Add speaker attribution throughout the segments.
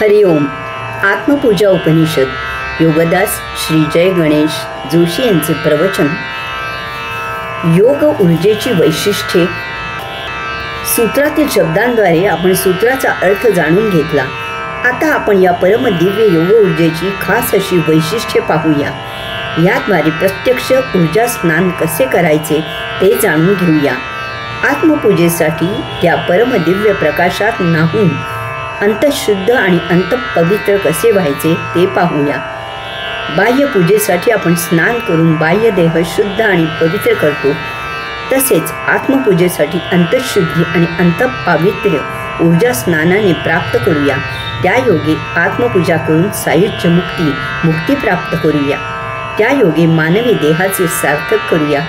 Speaker 1: हरिओम. आत्मपूजा उपनिषद योगदास श्री जय गणेश जोशी यांचे प्रवचन. योग ऊर्जेची वैशिष्ट्ये. सूत्रातील शब्दांद्वारे आपण सूत्राचा अर्थ जाणून घेतला. आता आपण या परमदिव्य योग ऊर्जेची खास अशी वैशिष्ट्ये पाहूया. याद्वारे प्रत्यक्ष ऊर्जा स्नान कसे करायचे ते जाणून घेऊया. आत्मपूजेसाठी त्या परमदिव्य प्रकाशात न्हाऊन अंतःशुद्ध आणि अंतःपवित्र कसे व्हायचे ते पाहूया. बाह्य पूजेसाठी आपण स्नान करून बाह्य देह शुद्ध आणि पवित्र करतो. तसेच आत्मपूजेसाठी अंतःशुद्धी आणि अंतःपावित्र्य ऊर्जा स्नानाने प्राप्त करूया. त्या योगे आत्मपूजा करून सायुज्य मुक्ती प्राप्त करूया. त्या योगे मानवी देहाचे सार्थक करूया.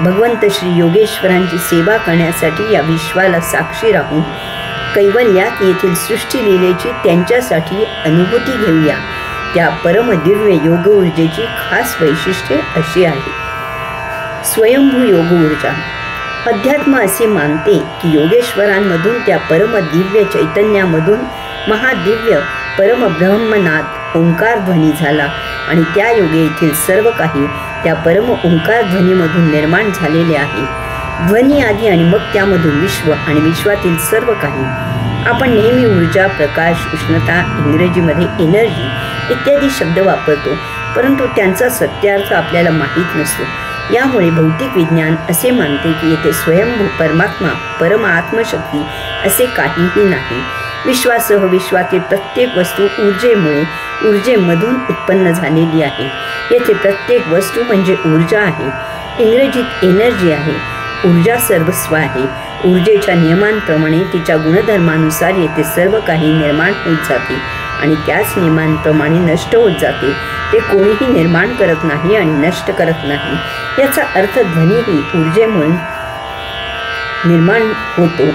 Speaker 1: भगवंत श्री योगेश्वरांची सेवा करण्यासाठी या विश्वाला साक्षी राहून कैवल्यात येथील सृष्टी लीलेची त्यांच्यासाठी अनुभूती घेऊया. त्या परमदिव्य योग ऊर्जेची खास वैशिष्ट्ये अशी आहे. स्वयंभू योग ऊर्जा. अध्यात्म असे मानते की योगेश्वरांमधून त्या परमदिव्य चैतन्यामधून महादिव्य परमब्रह्मनाद ओंकार ध्वनी झाला आणि त्या योगे येथील सर्व काही त्या परम ओंकार ध्वनीमधून निर्माण झालेले आहे. ध्वनी आधी आणि मग त्यामधून विश्व आणि विश्वातील सर्व काही. आपण नेहमी ऊर्जा, प्रकाश, उष्णता, इंग्रजीमध्ये एनर्जी इत्यादी शब्द वापरतो, परंतु त्यांचा सत्यार्थ आपल्याला माहीत नसतो. यामुळे भौतिक विज्ञान असे मानते की येथे स्वयंभू परमात्मा, परम आत्मशक्ती असे काहीही नाही. विश्वासह विश्वातील प्रत्येक वस्तू ऊर्जेमधून उत्पन्न झालेली आहे. येथे प्रत्येक वस्तू म्हणजे ऊर्जा आहे. इंग्रजीत एनर्जी आहे. ऊर्जा सर्वस्व आहे. ऊर्जेच्या नियमांप्रमाणे तिच्या गुणधर्मानुसार येथे सर्व काही निर्माण होत जाते आणि त्याच नियमांप्रमाणे नष्ट होत जाते. ते कोणीही निर्माण करत नाही आणि नष्ट करत नाही. याचा अर्थ ध्वनीही ऊर्जेमुळे निर्माण होतो.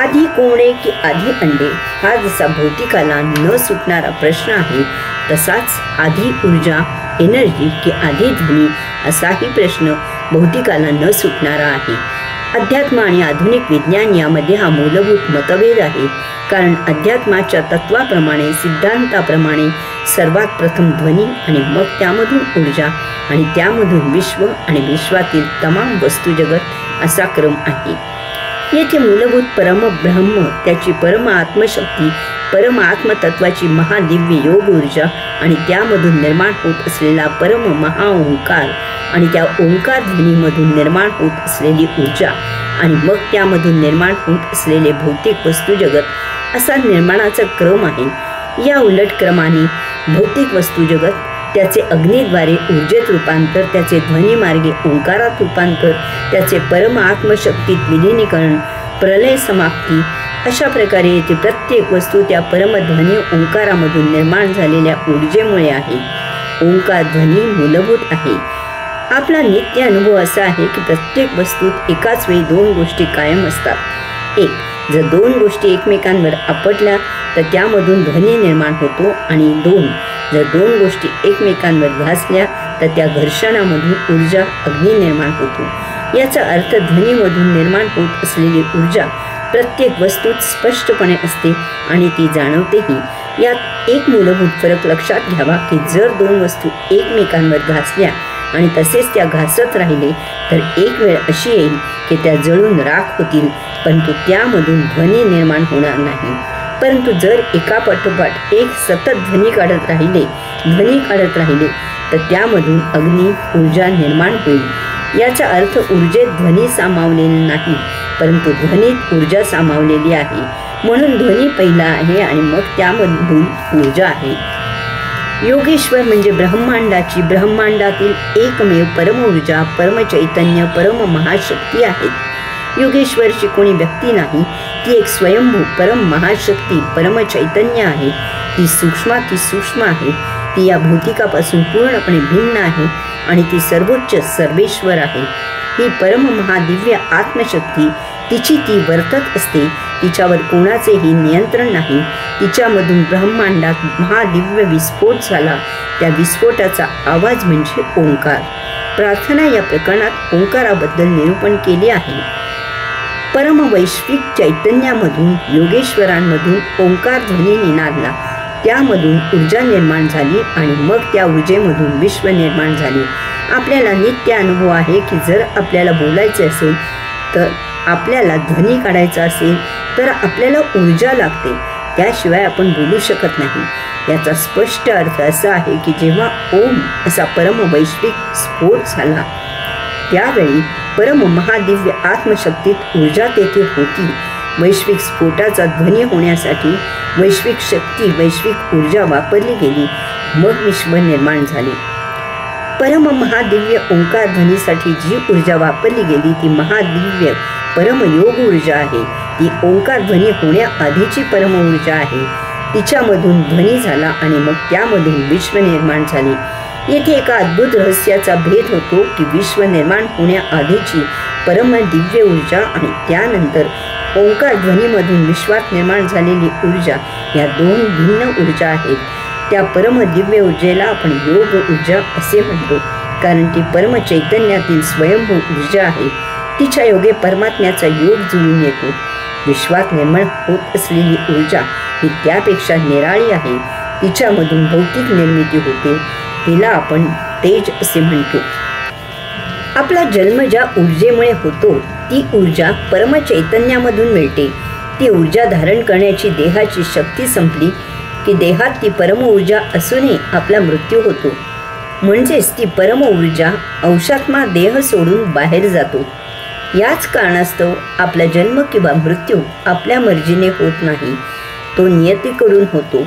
Speaker 1: आधी कोंबडे की आधी अंडे हा जसा भौतिकाला न सुटणारा प्रश्न आहे, तसाच आधी ऊर्जा एनर्जी की आधी ध्वनी असाही प्रश्न भौतिकाला न सुटणारा आहे. अध्यात्म आणि आधुनिक विज्ञान यामध्ये हा मूलभूत मतभेद आहे. कारण अध्यात्माच्या तत्वाप्रमाणे, सिद्धांताप्रमाणे सर्वात प्रथम ध्वनी आणि मग त्यामधून ऊर्जा आणि त्यामधून विश्व आणि विश्वातील तमाम वस्तुजगत असा क्रम आहे. येथे मूलभूत परमब्रह्म, त्याची परम आत्मशक्ती, परम आत्मतत्वाची महादिव्य योग ऊर्जा आणि त्यामधून निर्माण होत असलेला परम महाओंकार आणि त्या ओंकार ध्वनीमधून निर्माण होत असलेली ऊर्जा आणि मग त्यामधून निर्माण होत असलेले भौतिक वस्तुजगत असा निर्माणाचा क्रम आहे. या उलट क्रमाने भौतिक वस्तुजगत, त्याचे अग्नीद्वारे ऊर्जेत रूपांतर, त्याचे ध्वनीमार्गे ओंकारात रूपांतर, त्याचे परम आत्मशक्तीत विलीनीकरण, प्रलय समाप्ती अशा प्रकारे येथे प्रत्येक वस्तू त्या परमध्वनी ओंकारामधून निर्माण झालेल्या ऊर्जेमुळे आहे. ओंकार ध्वनी मूलभूत आहे. आपला नित्य अनुभव असा आहे की प्रत्येक वस्तूत एकाच वेळी दोन गोष्टी कायम असतात. एक, जर दोन गोष्टी एकमेकांवर आपटल्या तर त्यामधून ध्वनी निर्माण होतो आणि दोन, जर दोन गोष्टी एकमेकांवर घासल्या तर त्या घर्षणामधून ऊर्जा अग्नी निर्माण होतो. याचा अर्थ ध्वनीमधून निर्माण होत असलेली ऊर्जा प्रत्येक वस्तूत स्पष्टपणे असते आणि ती जाणवतेही. यात एक मूलभूत फरक लक्षात घ्यावा की जर दोन वस्तू एकमेकांवर घासल्या आणि तसेच त्या घासत राहिले तर एक वेळ अशी येईल की त्या जळून राख होतील, परंतु त्यामधून ध्वनी निर्माण होणार नाही. परंतु जर एकापाठोपाठ एक सतत ध्वनी काढत राहिले तर त्यामधून अग्नी ऊर्जा निर्माण होईल. याचा अर्थ ऊर्जेत ध्वनी सामावलेला नाही, परंतु ध्वनीत ऊर्जा सामावलेली आहे. म्हणून ध्वनी पहिला आहे आणि मग त्यामधून ऊर्जा आहे. योगेश्वर म्हणजे ब्रह्मांडातील एकमेव परम ऊर्जा, परमचैतन्य, परम महाशक्ती आहेत. योगेश्वरची कोणी व्यक्ती नाही, ती एक स्वयंभू परम महाशक्ती, परमचैतन्य आहे. ती सूक्ष्म आहे. ती या भौतिकापासून पूर्णपणे भिन्न आहे आणि ती सर्वोच्च सर्वेश्वर आहे. ही परम महादिव्य आत्मशक्ती तिची ती वर्तत असते. तिच्यावर कोणाचेही नियंत्रण नाही. तिच्यामधून ब्रह्मांडात महादिव्य विस्फोट झाला. त्या विस्फोटाचा आवाज म्हणजे ओंकार. प्रार्थना या प्रकरणात ओंकाराबद्दल निरूपण केले आहे. परमवैश्विक चैतन्यामधून योगेश्वरांमधून ओंकार ध्वनी निनादला त्यामधून ऊर्जा निर्माण झाली आणि मग त्या ऊर्जेमधून विश्व निर्माण झाले. आपल्याला नित्य अनुभव आहे की जर आपल्याला बोलायचे असेल, तर आपल्याला ध्वनी काढायचा असेल, तर आपल्याला ऊर्जा लागते, त्याशिवाय आपण बोलू शकत नाही. याचा स्पष्ट अर्थ असा आहे की जेव्हा ओम असा परमवैश्विक स्फोट झाला, त्यावेळी परम महादिव्य आत्मशक्तीत ऊर्जा तेथे होती. वैश्विक स्फोटाचा ध्वनी होण्यासाठी वैश्विक शक्ती, वैश्विक ऊर्जा वापरली गेली, मग विश्व निर्माण झाले. परम महादिव्य ओंकार ध्वनीसाठी जी ऊर्जा वापरली गेली ती महादिव्य परमयोग ऊर्जा आहे. ती ओंकार ध्वनी होण्याआधीची परम ऊर्जा आहे. तिच्यामधून ध्वनी झाला आणि मग त्यामधून विश्व निर्माण झाले. येथे एका अद्भुत रहस्याचा भेद होतो की विश्व निर्माण होण्याआधीची परम दिव्य ऊर्जा आणि त्यानंतर ओंकार ध्वनीमधून विश्वात निर्माण झालेली ऊर्जा या दोन भिन्न ऊर्जा आहेत. त्या परम दिव्य ऊर्जेला आपण योग ऊर्जा असे म्हणतो, कारण ती परम चैतन्यातील स्वयंभू ऊर्जा आहे. तिच्या योगे परमात्म्याचा योग जुळून येतो. विश्वात निर्माण होत असलेली ऊर्जा ही त्यापेक्षा निराळी आहे. तिच्यामधून भौतिक निर्मिती होते. हिला आपण तेज असे म्हणतो. आपला जन्म ज्या ऊर्जेमुळे होतो ती ऊर्जा परम चैतन्यामधून मिळते. ती ऊर्जा धारण करण्याची देहाची शक्ती संपली की देहात ती परम ऊर्जा असूनही आपला मृत्यू होतो. म्हणजेच ती परम ऊर्जा अंशात्मा देह सोडून बाहेर जातो. याच कारणास्तव आपला जन्म किंवा मृत्यू आपल्या मर्जीने होत नाही, तो नियतीकडून होतो.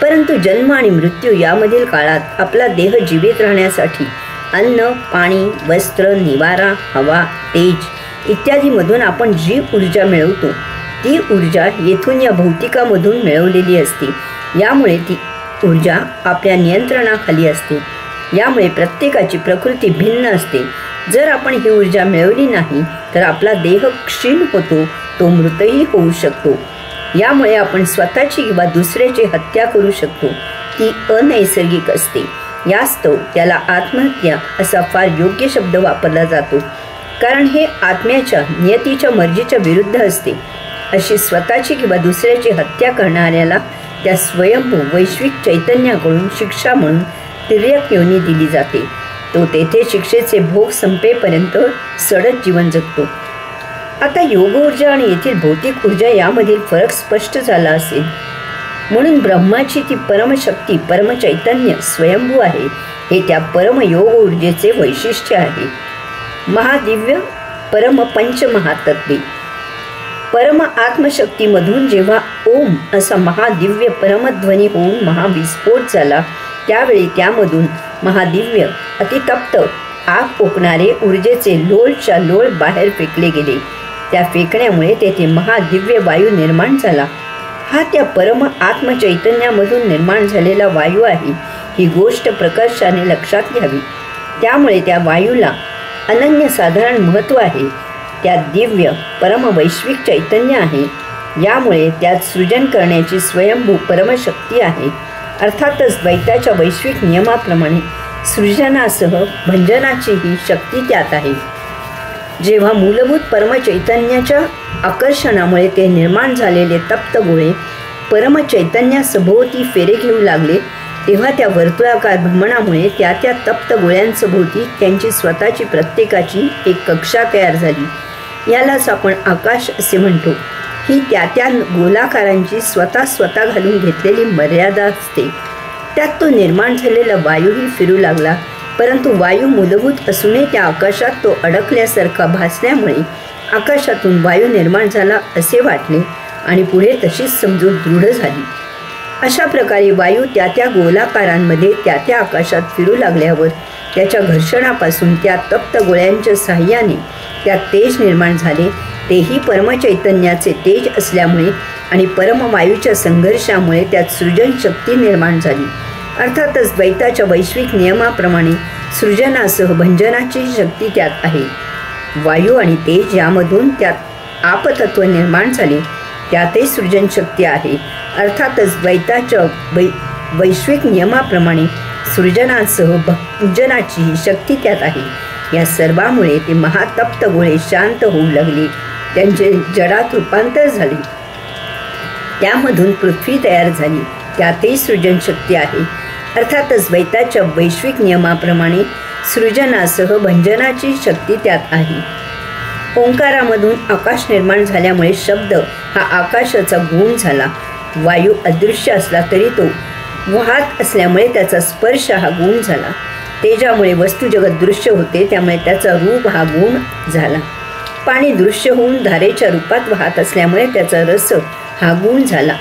Speaker 1: परंतु जन्म आणि मृत्यू यामधील काळात आपला देह जीवित राहण्यासाठी अन्न, पाणी, वस्त्र, निवारा, हवा, तेज इत्यादीमधून आपण जी ऊर्जा मिळवतो ती ऊर्जा येथून या भौतिकामधून मिळवलेली असते. यामुळे ती ऊर्जा आपल्या नियंत्रणाखाली असते. यामुळे प्रत्येकाची प्रकृती भिन्न असते. जर आपण ही ऊर्जा मिळवली नाही तर आपला देह क्षीण होतो, तो मृतही होऊ शकतो. यामुळे आपण स्वतःची किंवा दुसऱ्याची हत्या करू शकतो. ती अनैसर्गिक असते. यास्तव त्याला आत्महत्या असा फार योग्य शब्द वापरला जातो, कारण हे आत्म्याच्या नियतीच्या मर्जीच्या विरुद्ध असते. अशी स्वतःची किंवा दुसऱ्याची हत्या करणाऱ्याला त्या स्वयंभू वैश्विक चैतन्याकडून शिक्षा म्हणून तिर्यक योनी दिली जाते. तो तेथे शिक्षेचे भोग संपेपर्यंत सडत जीवन जगतो. आता योग ऊर्जा आणि येथील भौतिक ऊर्जा यामधील फरक स्पष्ट झाला असेल. म्हणून ब्रह्माची ती परमशक्ती, परमचैतन्य स्वयंभू आहे. हे त्या परमयोग ऊर्जेचे वैशिष्ट्य आहे. महादिव्य परम पंचमहातत्वे. परम आत्मशक्तीमधून जेव्हा ओम असा महादिव्य परमध्वनी होऊन महाविस्फोट झाला, त्यावेळी त्यामधून महादिव्य अतितप्त आग ओकणारे ऊर्जेचे लोळच्या लोळ बाहेर फेकले गेले. त्या फेकण्यामुळे तेथे महादिव्य वायू निर्माण झाला. हा त्या परम आत्मचैतन्यामधून निर्माण झालेला वायू आहे. ही गोष्ट प्रकर्षाने लक्षात घ्यावी. त्यामुळे त्या वायूला अनन्यसाधारण महत्त्व आहे. त्यात दिव्य परमवैश्विक चैतन्य आहे. यामुळे त्यात सृजन करण्याची स्वयंभू परमशक्ती आहे. अर्थातच द्वैताच्या वैश्विक नियमाप्रमाणे सृजनासह भंजनाचीही शक्ती त्यात आहे. जेव्हा मूलभूत परमचैतन्याच्या आकर्षणामुळे ते निर्माण झालेले तप्त गोळे परमचैतन्यासभोवती फेरे घेऊ लागले, तेव्हा त्या वर्तुळाकार भ्रमणामुळे त्या तप्त गोळ्यांसभोवती त्यांची स्वतःची प्रत्येकाची एक कक्षा तयार झाली. यालाच आपण आकाश असे म्हणतो. ही त्या गोलाकारांची स्वतः घालून घेतलेली मर्यादा असते. त्यात तो निर्माण झालेला वायूही फिरू लागला. परंतु वायू मूलभूत असूनही त्या आकाशात तो अडकल्यासारखा भासल्यामुळे आकाशातून वायू निर्माण झाला असे वाटले आणि पुढे तशीच समजूत दृढ झाली. अशा प्रकारे वायू त्या गोलाकारांमध्ये त्या आकाशात फिरू लागल्यावर त्याच्या घर्षणापासून त्या तप्त गोळ्यांच्या साहाय्याने त्यात तेज निर्माण झाले. तेही परमचैतन्याचे तेज असल्यामुळे आणि परमवायूच्या संघर्षामुळे त्यात सृजन शक्ती निर्माण झाली. अर्थातच द्वैताच्या वैश्विक नियमाप्रमाणे सृजनासह भंजनाची शक्ती त्यात आहे. वायू आणि तेज यामधून त्यात आपतत्व निर्माण झाले, त्यातही सृजन शक्ती आहे. अर्थातच द्वैताच्या वैश्विक नियमाप्रमाणे सृजनासह भंजनाची शक्ती त्यात आहे. या सर्वामुळे ते महातप्त गोळे शांत होऊ लागले. त्यांचे जडात रूपांतर झाले. त्यामधून पृथ्वी तयार झाली. त्यातही सृजनशक्ती आहे. अर्थातच द्वैताच्या वैश्विक नियमाप्रमाणे सृजनासह भंजनाची शक्ती त्यात आहे. ओंकारामधून आकाश निर्माण झाल्यामुळे शब्द हा आकाशाचा गुण झाला. वायू अदृश्य असला तरी तो वाहत असल्यामुळे त्याचा स्पर्श हा गुण झाला. तेजामुळे वस्तुजगत दृश्य होते, त्यामुळे त्याचा रूप हा गुण झाला. पाणी दृश्य होऊन धारेच्या रूपात वाहत असल्यामुळे त्याचा रस हा गुण झाला.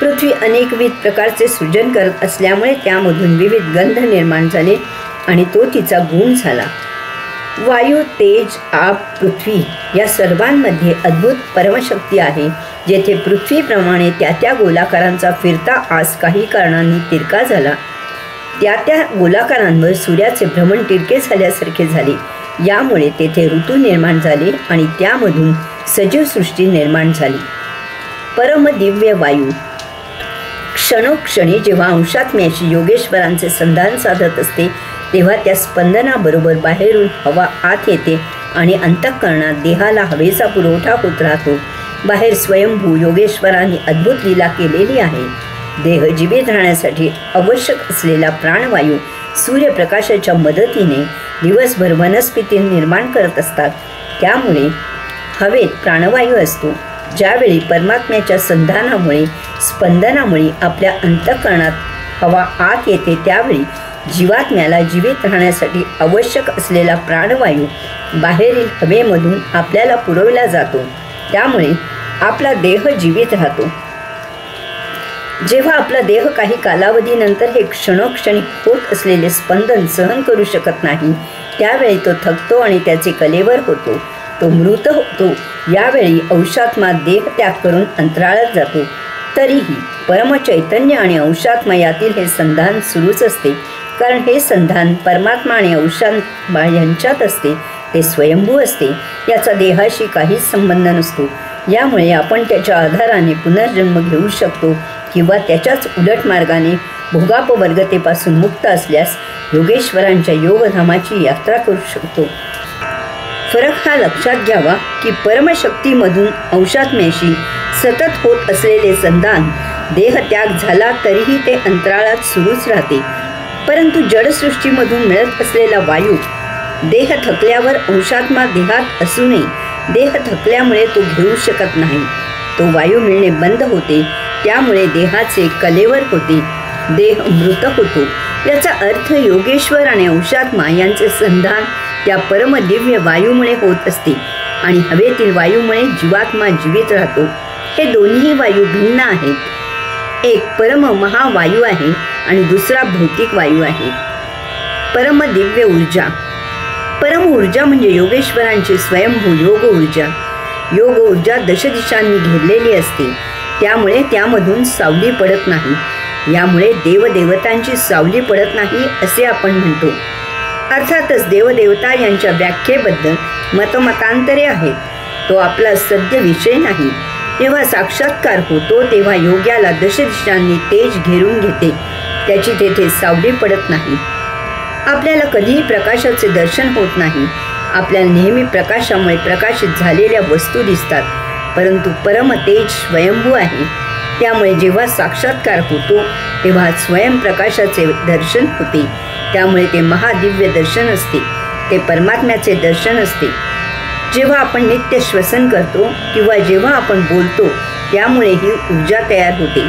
Speaker 1: पृथ्वी अनेकविध प्रकारचे सृजन करत असल्यामुळे त्यामधून विविध गंध निर्माण झाले आणि तो तिचा गुण झाला. वायू, तेज, आप, पृथ्वी या सर्वांमध्ये अद्भुत परमशक्ती आहे. जेथे पृथ्वीप्रमाणे त्या गोलाकारांचा फिरता आस काही कारणांनी तिरका झाला, त्या गोलाकारांवर सूर्याचे भ्रमण तिरके झाल्यासारखे झाले. यामुळे तेथे ऋतू निर्माण झाले आणि त्यामधून सजीव सृष्टी निर्माण झाली. परमदिव्य वायू क्षणोक्षणी जेव्हा अंशात्म्याशी योगेश्वरांचे संधान साधत असते, तेव्हा त्या स्पंदनाबरोबर बाहेरून हवा आत येते आणि अंतःकरणात देहाला हवेचा पुरवठा होत राहतो. बाहेर स्वयंभू योगेश्वरांनी अद्भुत लीला केलेली आहे. देह जीवित राहण्यासाठी आवश्यक असलेला प्राणवायू सूर्यप्रकाशाच्या मदतीने दिवसभर वनस्पती निर्माण करत असतात. त्यामुळे हवेत प्राणवायू असतो. ज्यावेळी परमात्म्याच्या संधानामुळे स्पंदनामुळे आपल्या अंतःकरणात हवा आत येते, त्यावेळी जीवात्म्याला जीवित राहण्यासाठी आवश्यक असलेला प्राणवायू बाहेरील हवेमधून आपल्याला पुरवला जातो. त्यामुळे आपला देह जीवित राहतो. जेव्हा आपला देह काही कालावधीनंतर हे क्षणोक्षणी होत असलेले स्पंदन सहन करू शकत नाही, त्यावेळी तो थकतो आणि त्याचे कलेवर होतो, तो मृत होतो. यावेळी अंशात्मा देह त्याग करून अंतराळात जातो. तरीही परमचैतन्य आणि अंशात्मा यातील हे संधान सुरूच असते, कारण हे संधान परमात्मा आणि अंशात्मा यांच्यात असते. ते स्वयंभू असते. याचा देहाशी काहीच संबंध नसतो. यामुळे आपण त्याच्या आधाराने पुनर्जन्म घेऊ शकतो किंवा त्याच्याच उलट मार्गाने भोगापवर्गतेपासून मुक्त असल्यास योगेश्वरांच्या योगधामाची यात्रा करू शकतो. फरक हा लक्षात घ्यावा की परमशक्तीमधून अंशात्म्याशी सतत होत असलेले संधान देहत्याग झाला तरीही ते अंतराळात सुरूच राहते. परंतु जडसृष्टीमधून मिळत असलेला वायू देह थकल्यावर अंशात्मा देहात असूनही देह थकल्यामुळे तो घेऊ शकत नाही. तो वायू मिळणे बंद होते. त्यामुळे देहाचे कलेवर होते. देह मृत होतो. याचा अर्थ योगेश्वर आणि अंशात्मा यांचे संधान त्या परमदिव्य वायूमुळे होत असते आणि हवेतील वायूमुळे जीवात्मा जीवित राहतो. हे दोन्ही वायू भिन्न आहेत. एक परम महावायू आहे आणि दुसरा भौतिक वायू आहे. परमदिव्य ऊर्जा. परम ऊर्जा म्हणजे योगेश्वरांची स्वयंभू योग ऊर्जा. योग ऊर्जा दशदिशांनी घेरलेली असते. त्यामुळे त्यामधून सावली पडत नाही. यामुळे देवदेवतांची सावली पडत नाही असे आपण म्हणतो. अर्थातच देवदेवता यांच्या व्याख्येबद्दल मतमतांतरे आहेत. तो आपला सद्य विषय नाही. जेव्हा साक्षात्कार होतो तेव्हा योग्याला दशदिशांनी तेज घेरून घेते. त्याची तेथे सावली पडत नाही. आपल्याला कधीही प्रकाशाचे दर्शन होत नाही. आपल्याला नेहमी प्रकाशामुळे प्रकाशित झालेल्या वस्तू दिसतात. परंतु परमतेज स्वयंभू आहे. त्यामुळे जेव्हा साक्षात्कार होतो तेव्हा स्वयंप्रकाशाचे दर्शन होते. त्यामुळे ते महादिव्य दर्शन असते. ते परमात्म्याचे दर्शन असते. जेव्हा आपण नित्य श्वसन करतो किंवा जेव्हा आपण बोलतो त्यामुळे ही ऊर्जा तयार होते.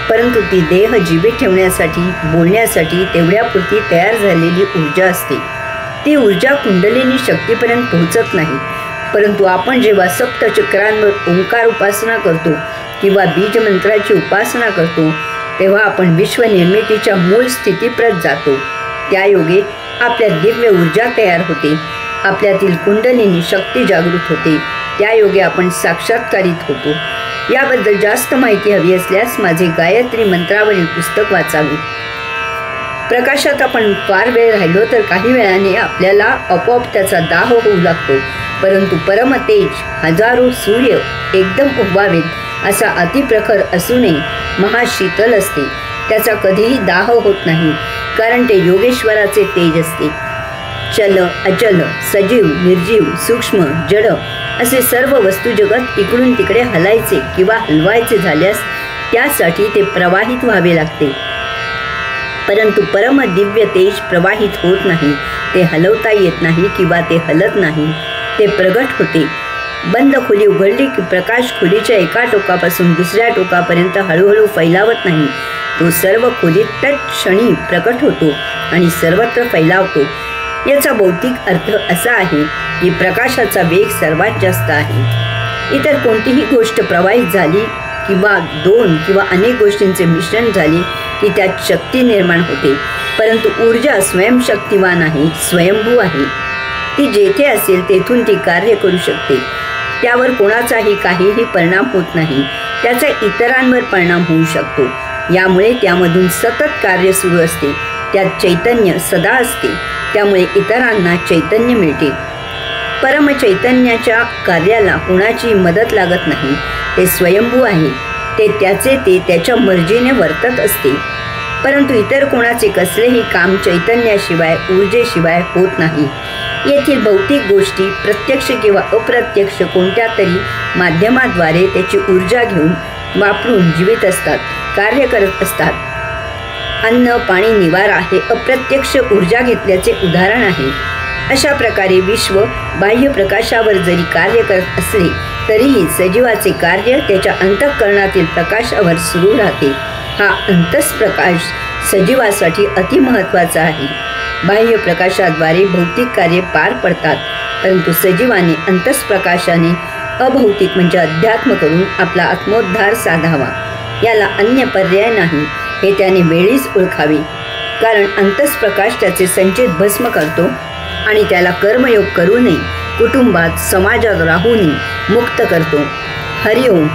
Speaker 1: परंतु ती देह जीवित ठेवण्यासाठी बोलण्यासाठी तेवढ्यापुरती तयार झालेली ऊर्जा असते. ती ऊर्जा कुंडलिनी शक्तीपर्यंत पोहोचत नाही. परंतु आपण जेव्हा सप्तचक्रांवर ओंकार उपासना करतो किंवा बीजमंत्राची उपासना करतो तेव्हा आपण विश्वनिर्मितीच्या मूळ स्थितीप्रत जातो. त्यायोगे आपल्या दिव्य ऊर्जा तयार होते. आपल्यातील कुंडलिनी शक्ती जागृत होते. त्यायोगे आपण साक्षात्कारित होतो. याबद्दल जास्त माहिती हवी असल्यास माझे गायत्री मंत्रावरील पुस्तक वाचावे. प्रकाशात आपण फार वेळ राहिलो तर काही वेळाने आपल्याला आपोआप त्याचा दाह होऊ लागतो. परंतु परमतेज हजारो सूर्य एकदम उगवावेत असा अतिप्रखर असूनही महाशीतल असते. त्याचा कधीही दाह होत नाही, कारण ते योगेश्वराचे तेज असते. चल, अचल, सजीव, निर्जीव, सूक्ष्म, जड असे सर्व वस्तुजगत इकडून तिकडे हलायचे किंवा हलवायचे झाल्यास त्यासाठी ते प्रवाहित व्हावे लागते. परंतु परम दिव्य तेज प्रवाहित होत नाही, ते हलवता येत नाही किंवा ते हलत नाही, ते प्रगट होते. बंद खोली उघडली की प्रकाश खोलीच्या एका टोकापासून दुसऱ्या टोकापर्यंत हळूहळू फैलावत नाही, तो सर्व खोलीत तत्क्षणी प्रकट होतो आणि सर्वत्र फैलावतो. याचा भौतिक अर्थ असा आहे की प्रकाशाचा वेग सर्वात जास्त आहे. इतर कोणतीही गोष्ट प्रवाहित झाली किंवा दोन किंवा अनेक गोष्टींचे मिश्रण झाले की त्यात शक्ती निर्माण होते. परंतु ऊर्जा स्वयंशक्तिवान आहे, स्वयंभू आहे. ती जेथे असेल तेथून ती कार्य करू शकते. त्यावर कोणाचाही काहीही परिणाम होत नाही, त्याचा इतरांवर परिणाम होऊ शकतो. यामुळे त्यामधून सतत कार्य सुरू असते. त्यात चैतन्य सदा असते, त्यामुळे इतरांना चैतन्य मिळते. परमचैतन्याच्या कार्याला कोणाची मदत लागत नाही, ते स्वयंभू आहे. ते त्याच्या मर्जीने वर्तत असते. परंतु इतर कोणाचे कसलेही काम चैतन्याशिवाय ऊर्जेशिवाय होत नाही. येथील भौतिक गोष्टी प्रत्यक्ष किंवा अप्रत्यक्ष कोणत्या तरी माध्यमाद्वारे त्याची ऊर्जा घेऊन वापरून जीवित असतात, कार्य करत असतात. अन्न, पाणी, निवारा हे अप्रत्यक्ष ऊर्जा घेतल्याचे उदाहरण आहे. अशा प्रकारे विश्व बाह्य प्रकाशावर जरी कार्य करत असले तरीही सजीवाचे कार्य त्याच्या अंतःकरणातील प्रकाशावर सुरू राहते. हा अंतःप्रकाश सजीवासाठी अतिमहत्त्वाचा आहे. बाह्य प्रकाशाद्वारे भौतिक कार्य पार पडतात, परंतु सजीवाने अंतःप्रकाशाने अभौतिक म्हणजे अध्यात्म करून आपला आत्मोद्धार साधावा. याला अन्य पर्याय नाही हे त्याने वेळीच ओळखावे. कारण अंतःप्रकाश त्याचे संचित भस्म करतो आणि त्याला कर्मयोग करू नये, कुटुंबात समाजात राहू नये मुक्त करतो. हरिओम.